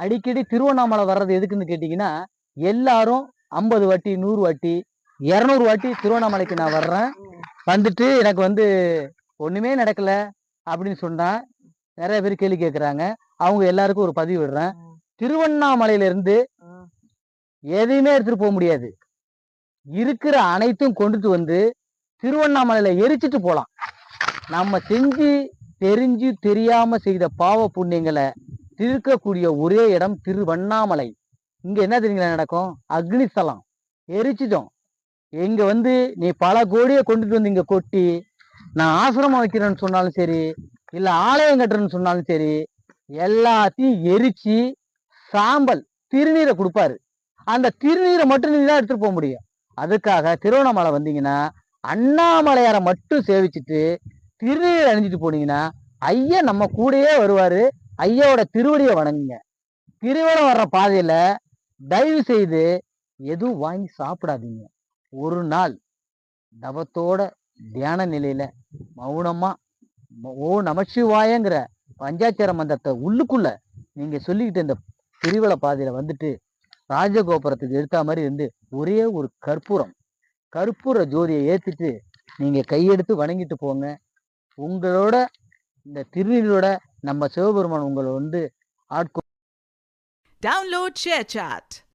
அடிக்கடி திருவண்ணாமலை வர்றது எதுக்குன்னு கேட்டீங்கன்னா, எல்லாரும் 50 வாட்டி, 100 வாட்டி, 200 வாட்டி திருவண்ணாமலைக்கு நான் வர்றேன். வந்துட்டு எனக்கு ஒண்ணுமே நடக்கல அப்படின்னு சொன்னா, நெறைய பேர் கேள்வி கேட்கறாங்க. அவங்க எல்லாருக்கும் ஒரு பதிவு விடுறேன். திருவண்ணாமலையில இருந்து எதையுமே எடுத்துட்டு போ முடியாது. இருக்கிற அனைத்தும் கொண்டுட்டு வந்து திருவண்ணாமலையில எரிச்சுட்டு போலாம். நம்ம செஞ்சு தெரிஞ்சு தெரியாம செய்த பாவ புண்ணியங்களை தீர்க்கக்கூடிய ஒரே இடம் திருவண்ணாமலை. இங்க என்ன தெரியுங்களா நடக்கும்? அக்னிஸ்தலம். எரிச்சிட்டோம். இங்க நீ பல கோடியை கொண்டுட்டு வந்து இங்க கொட்டி, நான் ஆசிரமம் வைக்கிறேன்னு சொன்னாலும் சரி, இல்ல ஆலயம் கட்டுறேன்னு சொன்னாலும் சரி, எல்லாத்தையும் எரிச்சு சாம்பல் திருநீரை கொடுப்பாரு. அந்த திருநீரை மட்டும் நீ தான் எடுத்துட்டு போக முடியும். அதுக்காக திருவண்ணாமலை வந்தீங்கன்னா அண்ணாமலையாரை மட்டும் சேவிச்சுட்டு திருநீரை அணிஞ்சிட்டு போனீங்கன்னா ஐயா நம்ம கூடயே வருவாரு. ஐயாவோட திருவடியை வணங்குங்க. கிரிவலம் வர்ற பாதையில தயவு செய்து எதுவும் வாங்கி சாப்பிடாதீங்க. ஒரு நாள் தவத்தோட தியான நிலையில மௌனமா ஓ நமசிவாயங்கிற பஞ்சாட்சர மந்திரத்தை உள்ளுக்குள்ள நீங்க சொல்லிக்கிட்டு இந்த கிரிவல பாதையில ராஜகோபுரத்துக்கு எடுத்த மாதிரி ஒரே ஒரு கற்பூர ஜோதியை ஏத்திட்டு நீங்க கையெடுத்து வணங்கிட்டு போங்க. உங்களோட இந்த திருநீரோட நம்ம சிவபெருமான் உங்களை ஆட்கொ Download ShareChat.